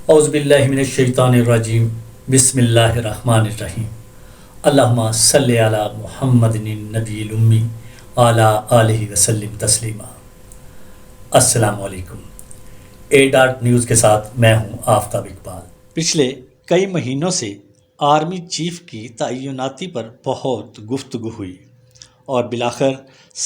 اعوذ باللہ من الشیطان الرجیم بسم اللہ الرحمن الرحیم اللہم صلی علی محمد النبی الامی وعلی آلہ وسلم تسلیما۔ السلام علیکم۔ اے ڈاٹ نیوز کے ساتھ میں ہوں آفتاب اقبال۔ پچھلے کئی مہینوں سے آرمی چیف کی تعیناتی پر بہت گفتگو ہوئی اور بالآخر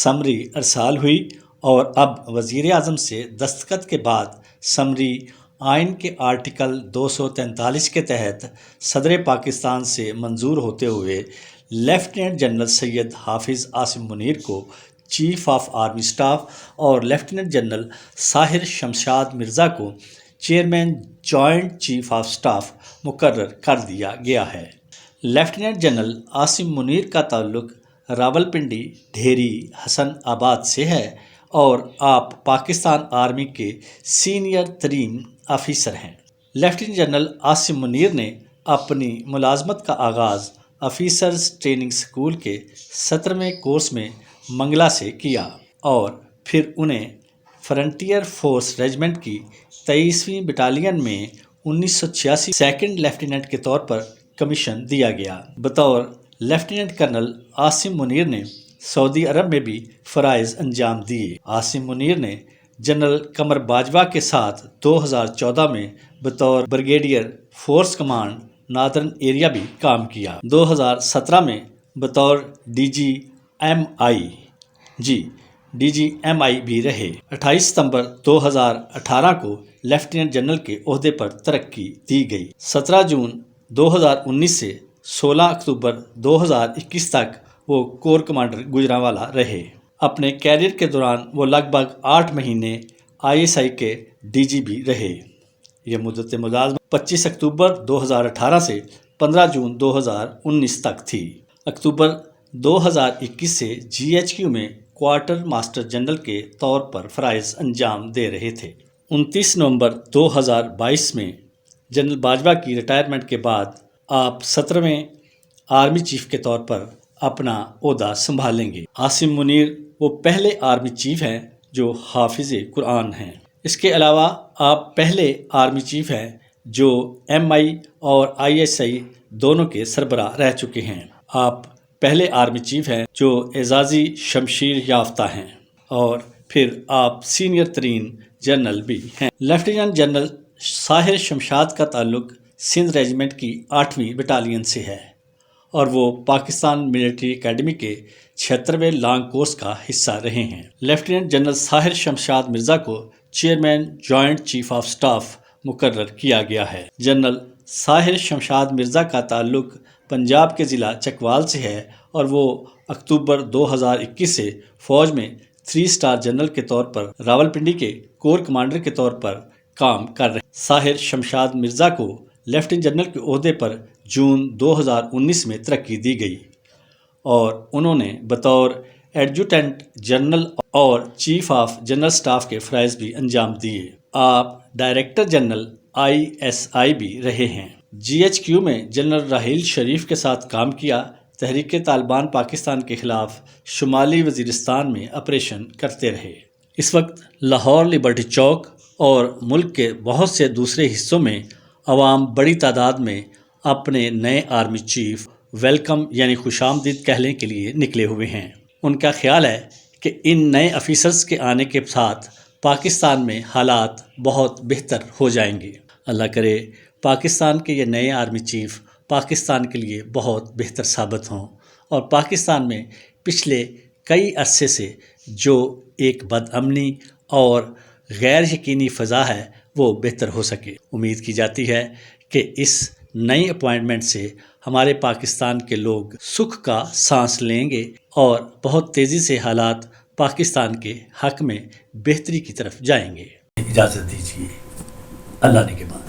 سمری ارسال ہوئی اور اب وزیر اعظم سے دستخط کے بعد سمری آئین کے آرٹیکل 243 کے تحت صدر پاکستان سے منظور ہوتے ہوئے لیفٹیننٹ جنرل سید حافظ عاصم منیر کو چیف آف آرمی اسٹاف اور لیفٹیننٹ جنرل ساحر شمشاد مرزا کو chairman joint chief of staff مقرر کر دیا گیا ہے۔ لیفٹیننٹ جنرل عاصم منیر کا تعلق راولپنڈی ڈھیری حسن آباد سے ہے اور آپ پاکستان آرمی کے سینئر ترین آفیسر ہیں۔ لیفٹیننٹ جنرل عاصم منیر نے اپنی ملازمت کا آغاز آفیسرز ٹریننگ اسکول کے 17ویں کورس میں منگلا سے کیا اور پھر انہیں فرنٹیئر فورس ریجمنٹ کی 23ویں بٹالین میں 1986 سیکنڈ لیفٹیننٹ کے طور پر کمیشن دیا گیا۔ بطور لیفٹیننٹ کرنل عاصم منیر نے سعودی عرب میں بھی فرائض انجام دیے۔ عاصم منیر نے جنرل قمر باجوہ کے ساتھ 2014 میں بطور brigadier force command Northern area بھی کام کیا۔ 2017 میں بطور ڈی جی ایم آئی بھی رہے۔ 28 ستمبر 2018 کو لیفٹیننٹ جنرل کے عہدے پر ترقی دی گئی۔ 17 جون 2019 سے 16 اکتوبر 2021 تک وہ کور کمانڈر گوجرانوالا رہے۔ اپنے کیریئر کے دوران وہ لگ بھگ 8 مہینے ISI کے ڈی جی بھی رہے۔ یہ مدت ملازمت 25 اکتوبر 2018 سے 15 جون 2019 تک تھی۔ اکتوبر 2021 سے GHQ میں کوارٹر ماسٹر جنرل کے طور پر فرائض انجام دے رہے تھے۔ 29 نومبر 2022 میں جنرل باجوہ کی ریٹائرمنٹ کے بعد آپ 17ویں آرمی چیف کے طور پر اپنا عہدہ سنبھالیں گے۔ عاصم منیر وہ پہلے آرمی چیف ہیں جو حافظ قرآن ہیں۔ اس کے علاوہ آپ پہلے آرمی چیف ہیں جو MI اور ISI دونوں کے سربراہ رہ چکے ہیں۔ آپ پہلے آرمی چیف ہیں جو اعزازی شمشیر یافتہ ہیں اور پھر آپ سینئر ترین جنرل بھی ہیں۔ لیفٹیننٹ جنرل ساحر شمشاد کا تعلق سندھ ریجمنٹ کی 8ویں بٹالین سے ہے اور وہ پاکستان ملٹری اکیڈمی کے 76ویں لانگ کورس کا حصہ رہے ہیں۔ لیفٹیننٹ جنرل ساحر شمشاد مرزا کو chairman joint chief of staff مقرر کیا گیا ہے۔ جنرل ساحر شمشاد مرزا کا تعلق پنجاب کے ضلع چکوال سے ہے اور وہ اکتوبر 2021 سے فوج میں 3 اسٹار جنرل کے طور پر راولپنڈی کے کور کمانڈر کے طور پر کام کر رہے ہیں۔ ساحر شمشاد مرزا کو لیفٹیننٹ جنرل کے عہدے پر جون 2019 میں ترقی دی گئی اور انہوں نے بطور ایڈجوٹنٹ جنرل اور چیف آف جنرل اسٹاف کے فرائض بھی انجام دیے۔ آپ ڈائریکٹر جنرل ISI بھی رہے ہیں۔ GHQ میں جنرل راحیل شریف کے ساتھ کام کیا۔ تحریک طالبان پاکستان کے خلاف شمالی وزیرستان میں آپریشن کرتے رہے۔ اس وقت لاہور لبرٹی چوک اور ملک کے بہت سے دوسرے حصوں میں عوام بڑی تعداد میں اپنے نئے آرمی چیف ویلکم یعنی خوش آمدید کہنے کے لیے نکلے ہوئے ہیں۔ ان کا خیال ہے کہ ان نئے آفیسرز کے آنے کے ساتھ پاکستان میں حالات بہت بہتر ہو جائیں گے۔ اللہ کرے پاکستان کے یہ نئے آرمی چیف پاکستان کے لیے بہت بہتر ثابت ہوں اور پاکستان میں پچھلے کئی عرصے سے جو ایک بد امنی اور غیر یقینی فضا ہے وہ بہتر ہو سکے۔ امید کی جاتی ہے کہ اس نئی اپوائنٹمنٹ سے ہمارے پاکستان کے لوگ سکھ کا سانس لیں گے اور بہت تیزی سے حالات پاکستان کے حق میں بہتری کی طرف جائیں گے۔ اجازت دیجیے، اللہ نے کے بعد۔